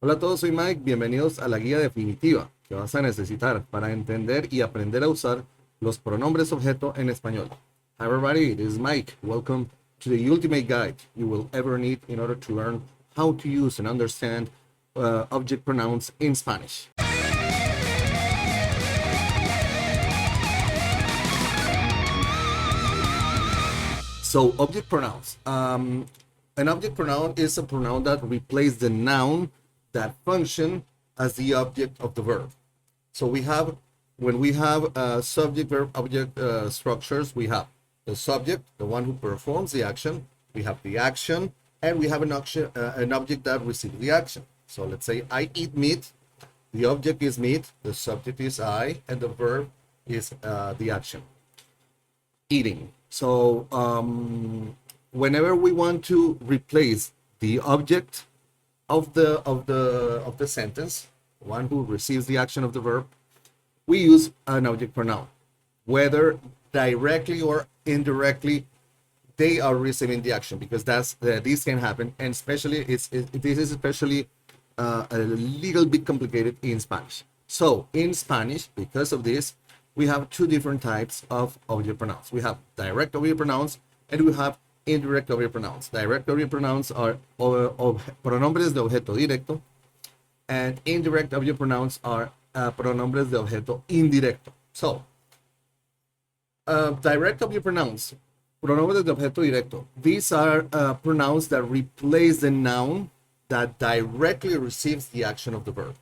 Hola a todos, soy Mike. Bienvenidos a la guía definitiva que vas a necesitar para entender y aprender a usar los pronombres objeto en español. Hi everybody, this is Mike. Welcome to the ultimate guide you will ever need in order to learn how to use and understand object pronouns in Spanish. So object pronouns. An object pronoun is a pronoun that replaces the noun that function as the object of the verb. So when we have subject, verb, object structures, we have the subject, the one who performs the action, we have the action, and we have an object that receives the action. So let's say I eat meat, the object is meat, the subject is I, and the verb is the action, eating. So whenever we want to replace the object of the sentence, one who receives the action of the verb, we use an object pronoun, whether directly or indirectly they are receiving the action, because this can happen, and especially this is especially a little bit complicated in Spanish. So in Spanish, because of this, we have two different types of object pronouns. We have direct object pronouns and we have indirect object pronouns. Direct object pronouns are pronombres de objeto directo, and indirect object pronouns are pronombres de objeto indirecto. So, direct object pronouns, pronombres de objeto directo, these are pronouns that replace the noun that directly receives the action of the verb.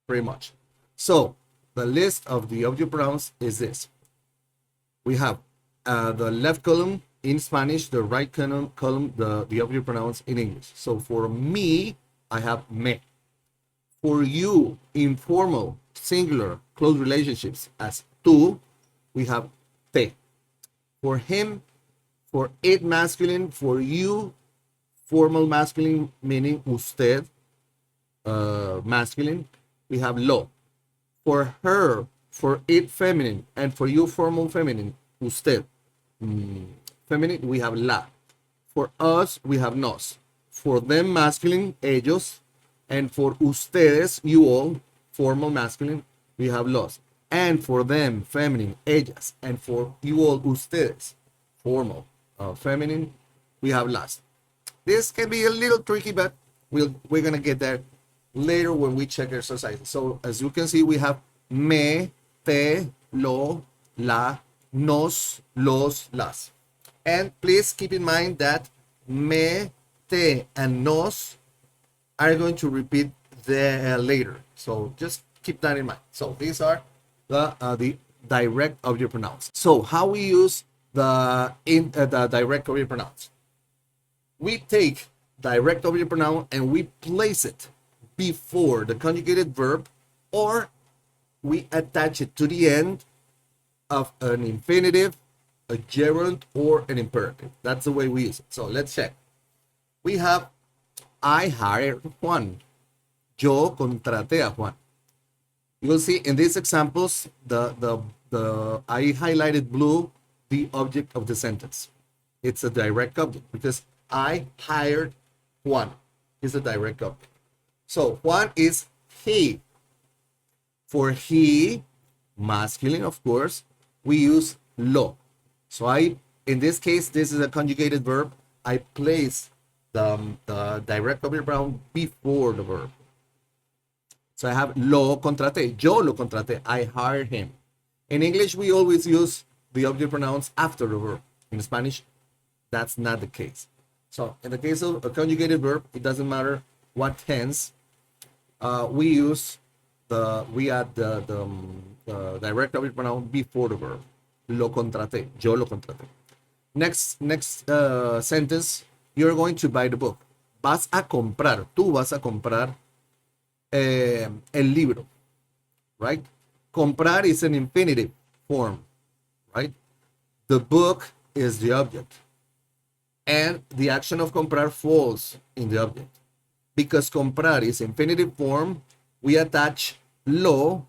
Pretty much. So, the list of the object pronouns is this. We have the left column in Spanish, the right column, the object pronouns in English. So for me, I have me. For you, informal, singular, close relationships as tú, we have te. For him, for it masculine, for you, formal masculine, meaning usted, masculine, we have lo. For her, for it feminine, and for you formal feminine, usted. Feminine, we have la. For us, we have nos. For them masculine, ellos. And for ustedes, you all, formal masculine, we have los. And for them, feminine, ellas. And for you all, ustedes, formal feminine, we have las. This can be a little tricky, but we're going to get there later when we check exercises. So as you can see, we have me, te, lo, la, nos, los, las. And please keep in mind that me, te, and nos are going to repeat later. So just keep that in mind. So these are the direct object pronouns. So how we use the direct object pronouns? We take direct object pronoun and we place it before the conjugated verb, or we attach it to the end of an infinitive, a gerund, or an imperative. That's the way we use it. So let's check. We have I hired Juan. Yo contraté a Juan. You will see in these examples, the I highlighted blue, the object of the sentence. It's a direct object because I hired Juan. Is a direct object. So Juan is he. For he, masculine, of course, we use lo. So in this case, this is a conjugated verb. I place the direct object pronoun before the verb. So I have lo contraté. Yo lo contraté. I hired him. In English, we always use the object pronouns after the verb. In Spanish, that's not the case. So in the case of a conjugated verb, it doesn't matter what tense. We add the direct object pronoun before the verb. Lo contraté. Yo lo contraté. Next sentence, you're going to buy the book. Vas a comprar. Tú vas a comprar el libro. Right? Comprar is an infinitive form. Right? The book is the object. And the action of comprar falls in the object. Because comprar is infinitive form, we attach lo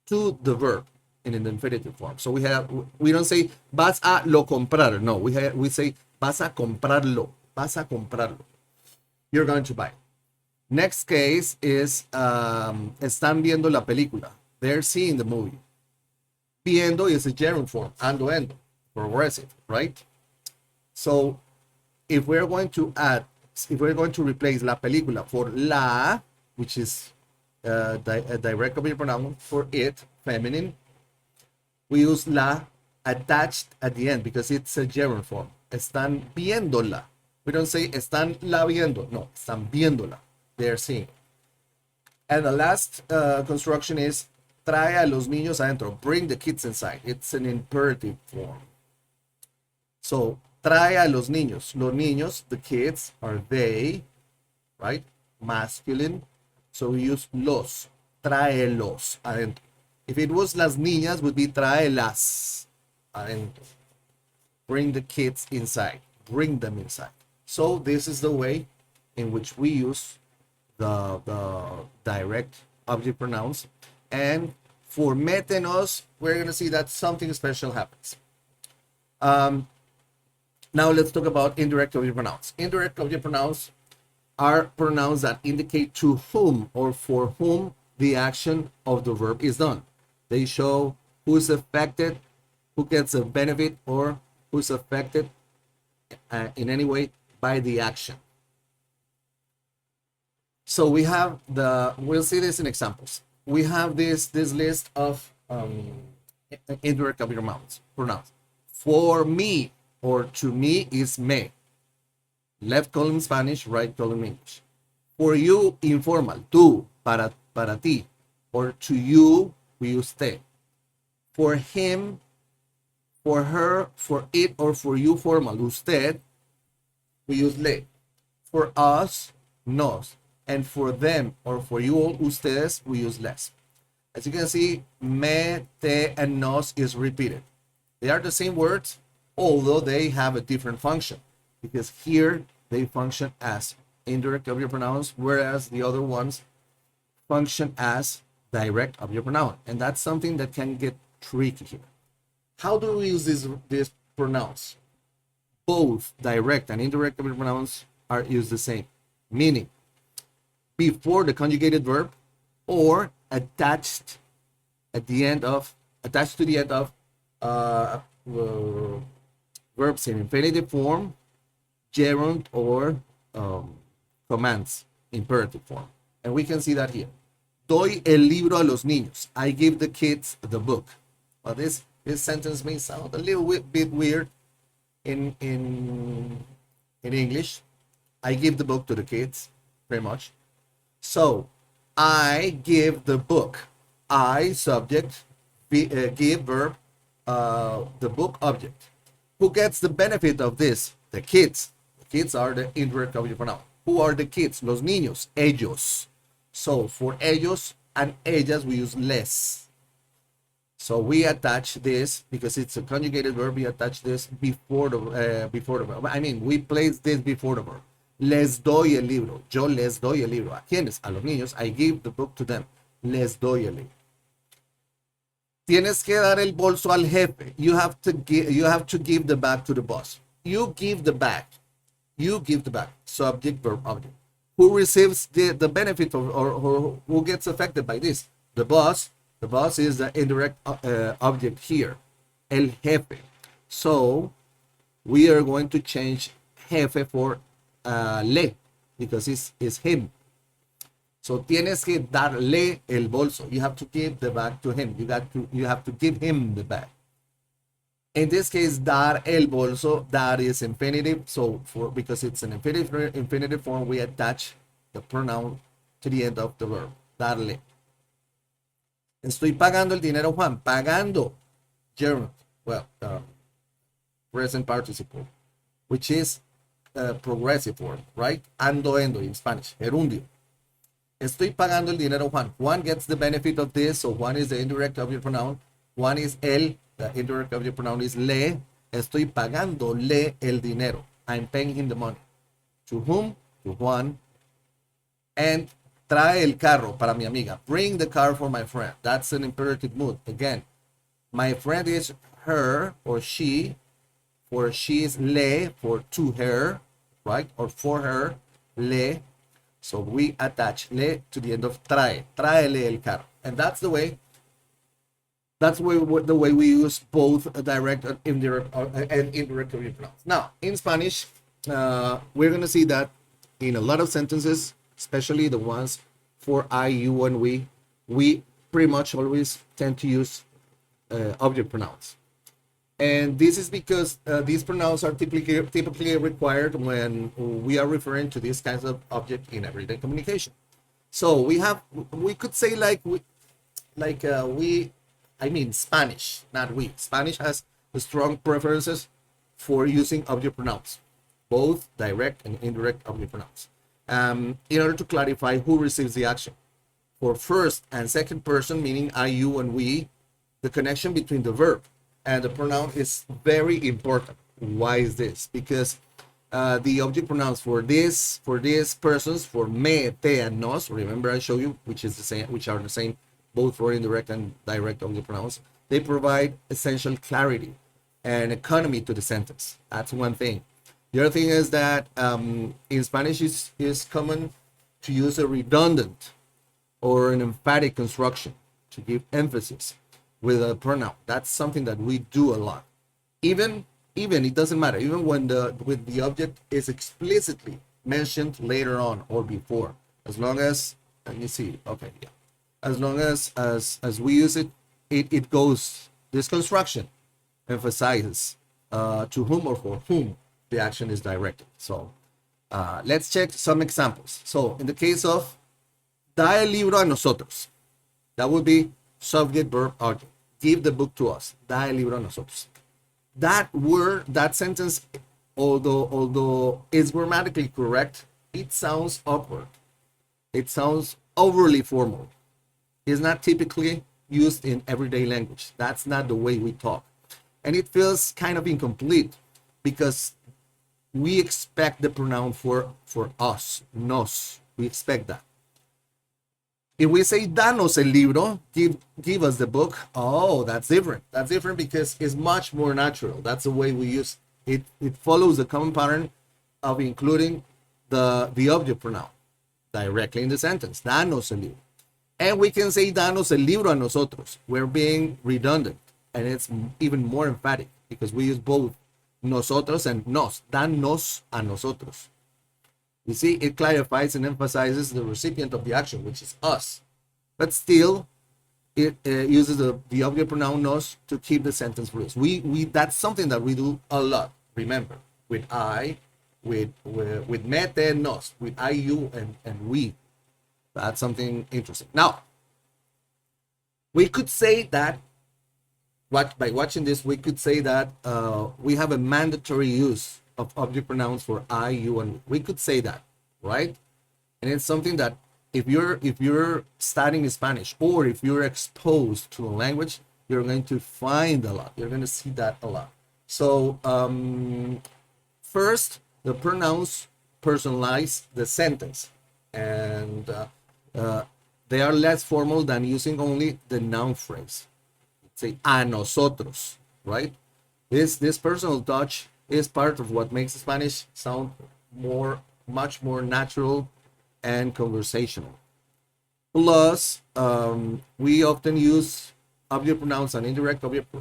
to the verb in an infinitive form. So we don't say vas a lo comprar. No, we say vas a comprarlo. Vas a comprarlo. You're going to buy. Next case is están viendo la película. They're seeing the movie. Viendo is a gerund form, ando, progressive, right? So if we're going to add, if we're going to replace la película for la, which is a direct object pronoun for it, feminine, we use la attached at the end because it's a gerund form. Están viéndola. We don't say están la viendo. No, están viéndola. They're seeing. And the last construction is trae a los niños adentro. Bring the kids inside. It's an imperative form. So, trae a los niños. Los niños, the kids, are they, right? Masculine. So we use los. Tráelos adentro. If it was las niñas, would be tráelas adentro. Bring the kids inside. Bring them inside. So this is the way in which we use the direct object pronouns. And for metenos, we're going to see that something special happens. Now let's talk about indirect object pronouns. Indirect object pronouns are pronouns that indicate to whom or for whom the action of the verb is done. They show who's affected, who gets a benefit, or who's affected in any way by the action. So we have we'll see this in examples. We have this list of indirect object pronouns. For me or to me is me. Left column Spanish, right column English. For you, informal, tú, para ti. Or to you, we use te. For him, for her, for it, or for you, formal, usted, we use le. For us, nos. And for them, or for you all, ustedes, we use les. As you can see, me, te, and nos is repeated. They are the same words, although they have a different function. Because here, they function as indirect object pronouns, whereas the other ones function as direct object pronoun. And that's something that can get tricky here. How do we use these pronouns? Both direct and indirect object pronouns are used the same, meaning before the conjugated verb or attached to the end of verbs in infinitive form, gerund, or commands, imperative form. And we can see that here. Doy el libro a los niños. I give the kids the book. Well, this sentence may sound a little bit weird in English. I give the book to the kids, pretty much. So, I give the book. I, subject, give, verb, the book, object. Who gets the benefit of this? The kids. The kids are the indirect object pronoun. Who are the kids? Los niños. Ellos. So for ellos and ellas, we use les. So we attach this, because it's a conjugated verb, we attach this before the verb. I mean, we place this before the verb. Les doy el libro. Yo les doy el libro. ¿A quiénes? A los niños. I give the book to them. Les doy el libro. Tienes que dar el bolso al jefe. You have to give the bag to the boss. You give the bag. You give the bag. Subject, verb, object. Who receives the benefit or who gets affected by this? The boss. The boss is the indirect object here. El jefe. So we are going to change jefe for le, because it's him. So tienes que darle el bolso. You have to give the bag to him. You have to give him the bag. In this case, dar el bolso, dar is infinitive. So because it's an infinitive form, we attach the pronoun to the end of the verb. Darle. Estoy pagando el dinero, Juan. Pagando. Gerund. Well, present participle, which is progressive form, right? Ando in Spanish. Gerundio. Estoy pagando el dinero, Juan. Juan gets the benefit of this. So Juan is the indirect object pronoun. Juan is el. The indirect object pronoun is le. Estoy pagándole el dinero. I'm paying him the money. To whom? To Juan. And trae el carro para mi amiga. Bring the car for my friend. That's an imperative mood. Again, my friend is her or she. For she is le, for to her, right? Or for her, le. So we attach le to the end of trae. Tráele el carro. And that's the way we use both direct and indirect object pronouns. Now, in Spanish, we're going to see that in a lot of sentences, especially the ones for I, you, and we pretty much always tend to use object pronouns. And this is because these pronouns are typically required when we are referring to these kinds of object in everyday communication. So we could say Spanish, not we. Spanish has strong preferences for using object pronouns, both direct and indirect object pronouns, in order to clarify who receives the action. For first and second person, meaning I, you, and we, the connection between the verb and the pronoun is very important. Why is this? Because the object pronouns for these persons, for me, te, and nos, remember I showed you, which are the same both for indirect and direct object pronouns, they provide essential clarity and economy to the sentence. That's one thing. The other thing is that in Spanish is common to use a redundant or an emphatic construction to give emphasis with a pronoun. That's something that we do a lot. Even it doesn't matter, even when the object is explicitly mentioned later on or before, as long as, let me see, okay, yeah. As long as we use it, it goes, this construction emphasizes to whom or for whom the action is directed. So let's check some examples. So in the case of da el libro a nosotros, that would be subject, verb, object. Give the book to us. Da el libro a nosotros. That sentence, although it's grammatically correct, it sounds awkward. It sounds overly formal. Is not typically used in everyday language. That's not the way we talk. And it feels kind of incomplete because we expect the pronoun for us, nos. We expect that. If we say danos el libro, give us the book, oh, that's different. That's different because it's much more natural. That's the way we use it. It follows the common pattern of including the object pronoun directly in the sentence. Danos el libro. And we can say danos el libro a nosotros. We're being redundant, and it's even more emphatic because we use both nosotros and nos. Danos a nosotros. You see, it clarifies and emphasizes the recipient of the action, which is us. But still, it uses the object pronoun nos to keep the sentence fluid. That's something that we do a lot. Remember, with I, with me, te, nos, with I, you, and we. That's something interesting. Now, we could say that, by watching this, we could say that we have a mandatory use of object pronouns for I, you, and we could say that, right? And it's something that if you're studying Spanish or if you're exposed to the language, you're going to find a lot. You're going to see that a lot. So first, the pronouns personalize the sentence, and they are less formal than using only the noun phrase. Say a nosotros, right? This personal touch is part of what makes Spanish sound much more natural and conversational. Plus, we often use object pronouns and indirect object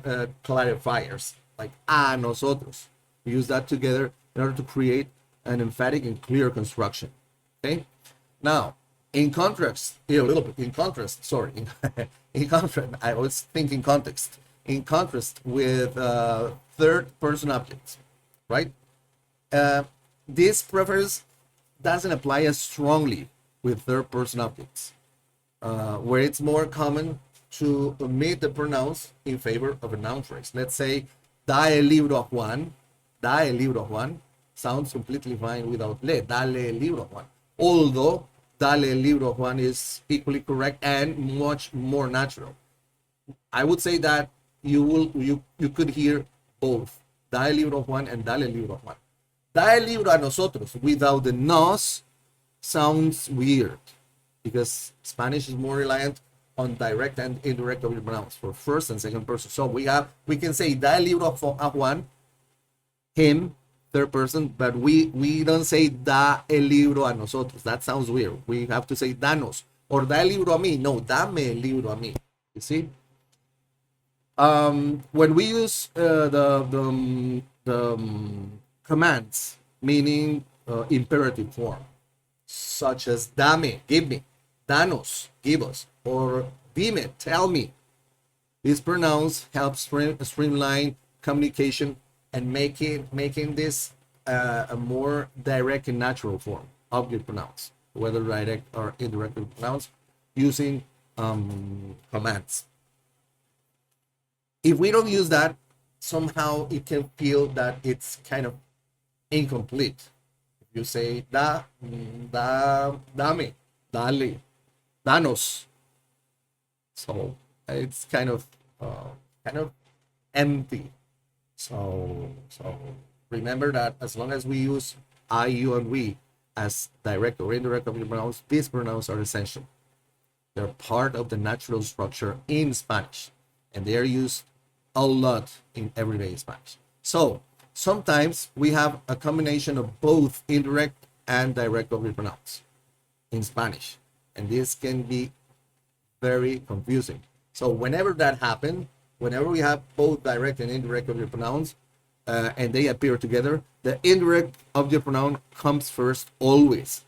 clarifiers, like a nosotros. We use that together in order to create an emphatic and clear construction. Okay. Now, in contrast, I was thinking context. In contrast with third person objects, right? This preference doesn't apply as strongly with third person objects, where it's more common to omit the pronouns in favor of a noun phrase. Let's say, da el libro a Juan. Da el libro a Juan sounds completely fine without le. Dale el libro a Juan. Although dale el libro a Juan is equally correct and much more natural. I would say that you could hear both da el libro a Juan and dale el libro a Juan. Da el libro a nosotros without the nos sounds weird because Spanish is more reliant on direct and indirect object pronouns for first and second person. So we can say da el libro a Juan, him, third person, but we don't say da el libro a nosotros. That sounds weird. We have to say danos or da el libro a mí. No, dame el libro a mí. You see? When we use the commands, meaning imperative form, such as dame, give me, danos, give us, or dime, tell me. These pronouns help streamline communication and making this a more direct and natural form of your pronouns, whether direct or indirect pronouns, using commands. If we don't use that, somehow it can feel that it's kind of incomplete. If you say dame, dale, danos, so it's kind of empty. So remember that as long as we use I, you, and we as direct or indirect pronouns, these pronouns are essential. They're part of the natural structure in Spanish, and they are used a lot in everyday Spanish. So sometimes we have a combination of both indirect and direct pronouns in Spanish, and this can be very confusing. So whenever that happens, whenever we have both direct and indirect pronouns, and they appear together, the indirect object pronoun comes first always.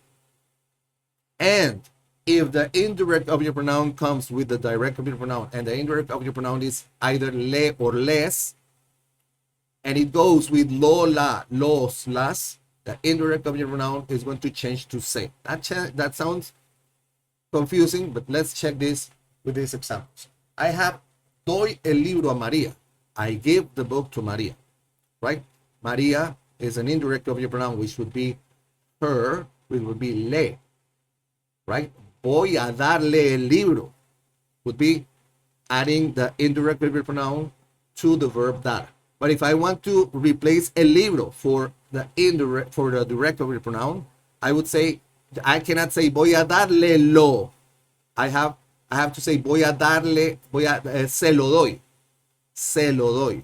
And if the indirect object pronoun comes with the direct object pronoun, and the indirect object pronoun is either le or les, and it goes with lo, la, los, las, the indirect object pronoun is going to change to se. That sounds confusing, but let's check this with these examples. I have doy el libro a María. I give the book to María, right? María is an indirect object pronoun, which would be her, which would be le, right? Voy a darle el libro would be adding the indirect object pronoun to the verb dar. But if I want to replace el libro for the direct object pronoun, I would say, I cannot say voy a darle lo. I have to say voy a darle, se lo doy,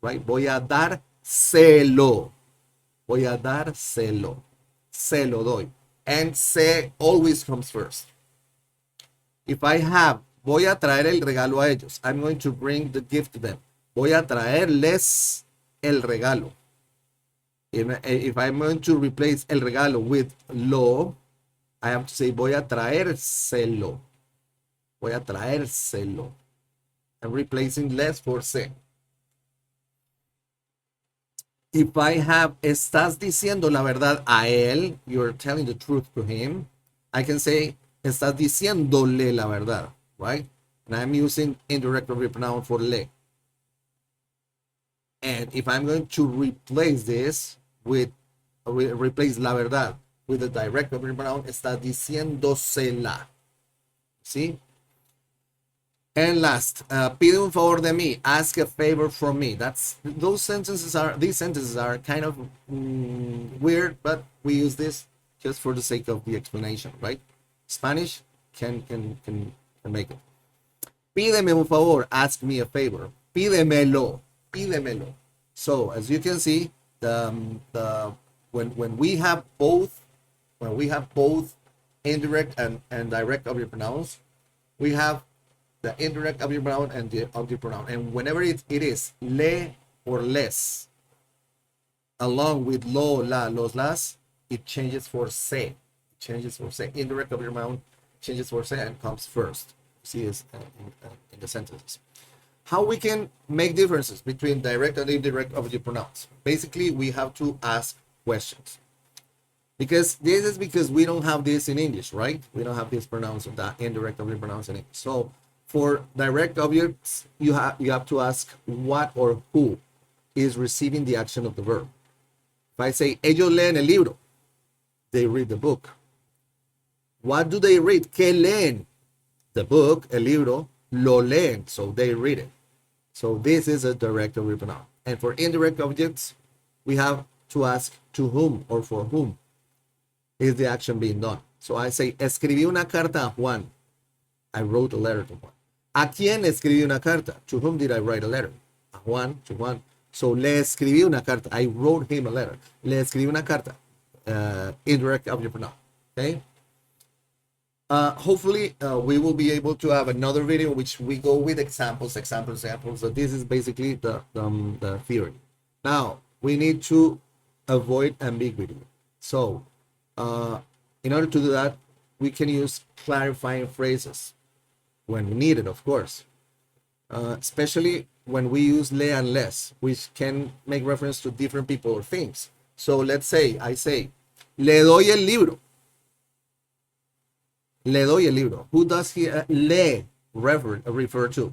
right? Voy a dar celo, se lo doy, and se always comes first. If I have voy a traer el regalo a ellos, I'm going to bring the gift to them. Voy a traerles el regalo. If I'm going to replace el regalo with lo, I have to say voy a traérselo. I'm replacing les for se. If I have estás diciendo la verdad a él, you're telling the truth to him, I can say estás diciéndole la verdad, right? And I'm using indirect pronoun for le. And if I'm going to replace this with replace la verdad with the direct pronoun, está diciéndosela. See? And last, pide un favor de mí, ask a favor from me. These sentences are kind of weird, but we use this just for the sake of the explanation, right? Spanish can make it. Pídeme un favor, ask me a favor. Pídemelo. So as you can see, when we have both indirect and direct object pronouns, we have the indirect object pronoun and the object pronoun. And whenever it is le or les, along with lo, la, los, las, it changes for se. Indirect object pronoun changes for se and comes first. See this in the sentences. How we can make differences between direct and indirect object pronouns? Basically, we have to ask questions. Because we don't have this in English, right? We don't have these pronouns of the indirect object pronouns in English. So for direct objects, you have to ask what or who is receiving the action of the verb. If I say, ellos leen el libro, they read the book. What do they read? ¿Qué leen? The book, el libro, lo leen, so they read it. So this is a direct object pronoun. And for indirect objects, we have to ask to whom or for whom is the action being done. So I say, escribí una carta a Juan. I wrote a letter to Juan. ¿A quién escribí una carta? To whom did I write a letter? A Juan, to Juan. So, le escribí una carta. I wrote him a letter. Le escribí una carta. Indirect object pronoun. Okay. Hopefully, we will be able to have another video in which we go with examples. So this is basically the theory. Now, we need to avoid ambiguity. So, in order to do that, we can use clarifying phrases when needed, of course. Especially when we use le and les, which can make reference to different people or things. So let's say, I say, le doy el libro. Le doy el libro. Who does he le refer to?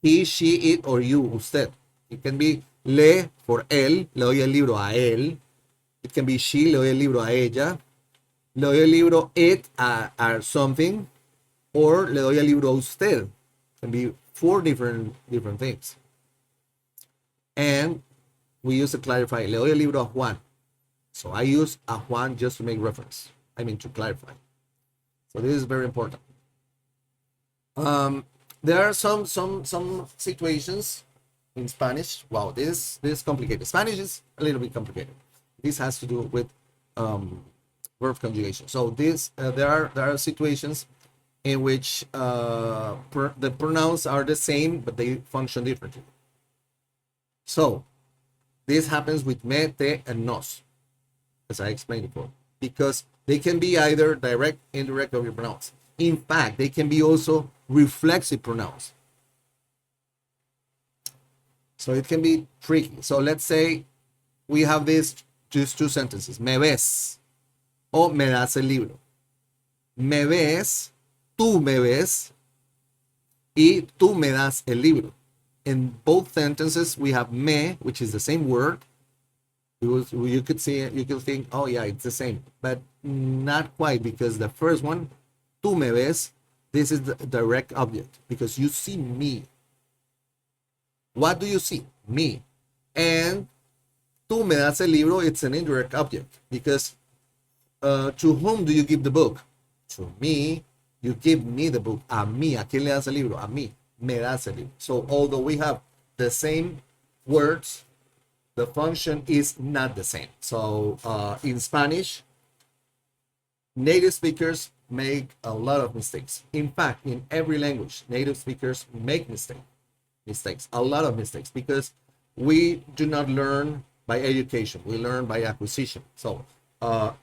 He, she, it, or you, usted. It can be le for él, le doy el libro a él. It can be she, le doy el libro a ella. Le doy el libro it a something. Or le doy el libro a usted. It can be four different things. And we use to clarify. Le doy el libro a Juan. So I use a Juan just to make reference. I mean to clarify. So this is very important. There are some situations in Spanish. Wow, this is complicated. Spanish is a little bit complicated. This has to do with verb conjugation. So there are situations in which the pronouns are the same, but they function differently. So this happens with me, te, and nos, as I explained before, because they can be either direct, indirect, or pronouns. In fact, they can be also reflexive pronouns. So it can be tricky. So let's say we have just two sentences. Me ves o me das el libro. Me ves, tú me ves, y tú me das el libro. In both sentences, we have me, which is the same word. You could think, oh yeah, it's the same, but not quite, because the first one, tú me ves, this is the direct object, because you see me. What do you see? Me. And tú me das el libro, it's an indirect object, because to whom do you give the book? To me. You give me the book. A mí. ¿A quién le das el libro? A mí. Me das el libro. So although we have the same words, the function is not the same. So in Spanish, native speakers make a lot of mistakes. In fact, in every language, native speakers make mistakes, a lot of mistakes, because we do not learn by education. We learn by acquisition. So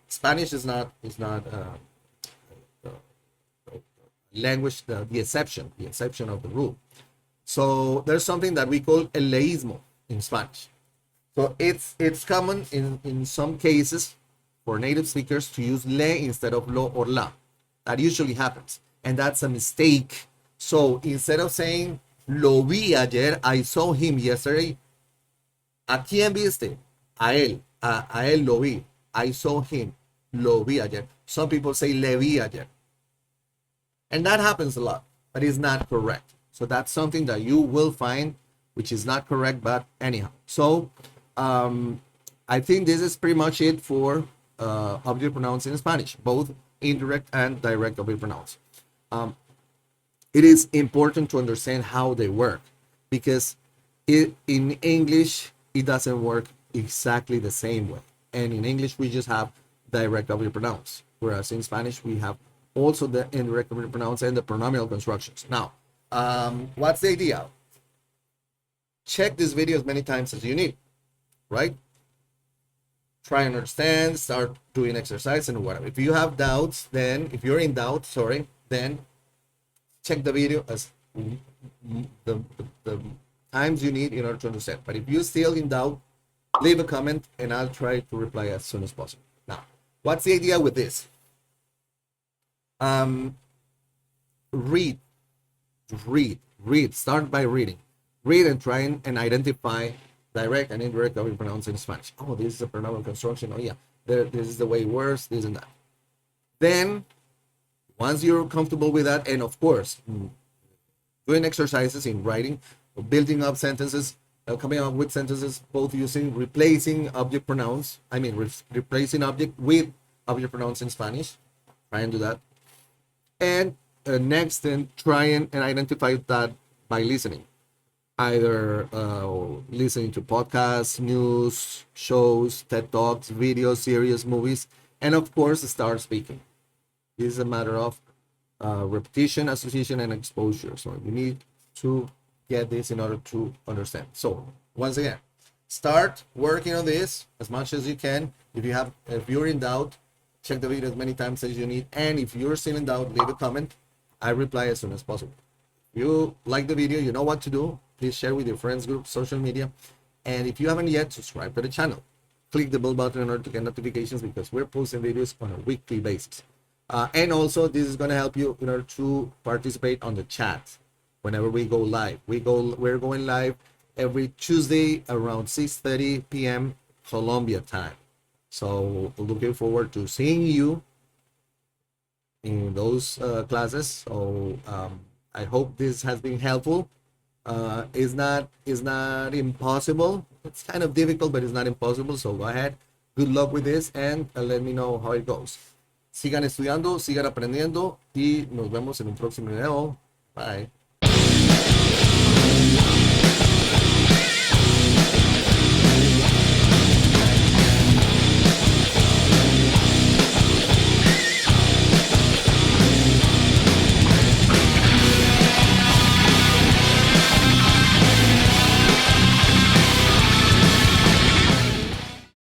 Spanish is not language, the exception of the rule. So there's something that we call el leísmo in Spanish. So it's common in some cases for native speakers to use le instead of lo or la. That usually happens, and that's a mistake. So instead of saying lo vi ayer, I saw him yesterday, ¿a quién viste? A él lo vi. I saw him, lo vi ayer. Some people say le vi ayer. And that happens a lot, but it's not correct. So that's something that you will find which is not correct, but anyhow. So I think this is pretty much it for object pronouns in Spanish, both indirect and direct object pronouns. It is important to understand how they work, because in English, it doesn't work exactly the same way. And in English, we just have direct object pronouns, whereas in Spanish, we have also the indirect object pronouns and the pronominal constructions. Now, what's the idea? Check this video as many times as you need, right? Try and understand, start doing exercise and whatever. If you have doubts, then, if you're in doubt, then check the video as the times you need in order to understand. But if you're still in doubt, leave a comment and I'll try to reply as soon as possible. Now, what's the idea with this? Read. Start by reading. Read and try and identify direct and indirect object pronouns in Spanish. Oh, this is a pronominal construction. Oh yeah, this is the way it works, this and that. Then, once you're comfortable with that, and of course, doing exercises in writing, building up sentences, coming up with sentences, both using replacing object pronouns. I mean, replacing object with object pronouns in Spanish. Try and do that. And next, then try and identify that by listening. either listening to podcasts, news, shows, TED Talks, videos, series, movies, and of course, start speaking. This is a matter of repetition, association, and exposure. So you need to get this in order to understand. So once again, start working on this as much as you can. If you're in doubt, check the video as many times as you need. And if you're still in doubt, leave a comment. I reply as soon as possible. If you like the video, you know what to do. Please share with your friends, group, social media. And if you haven't yet, subscribe to the channel. Click the bell button in order to get notifications because we're posting videos on a weekly basis. And also, this is going to help you in order to participate on the chat whenever we go live. We're going live every Tuesday around 6:30 p.m. Colombia time. So looking forward to seeing you in those classes. So I hope this has been helpful. It's not impossible. It's kind of difficult, but it's not impossible. So go ahead. Good luck with this and let me know how it goes. Sigan estudiando, sigan aprendiendo y nos vemos en un próximo video. Bye.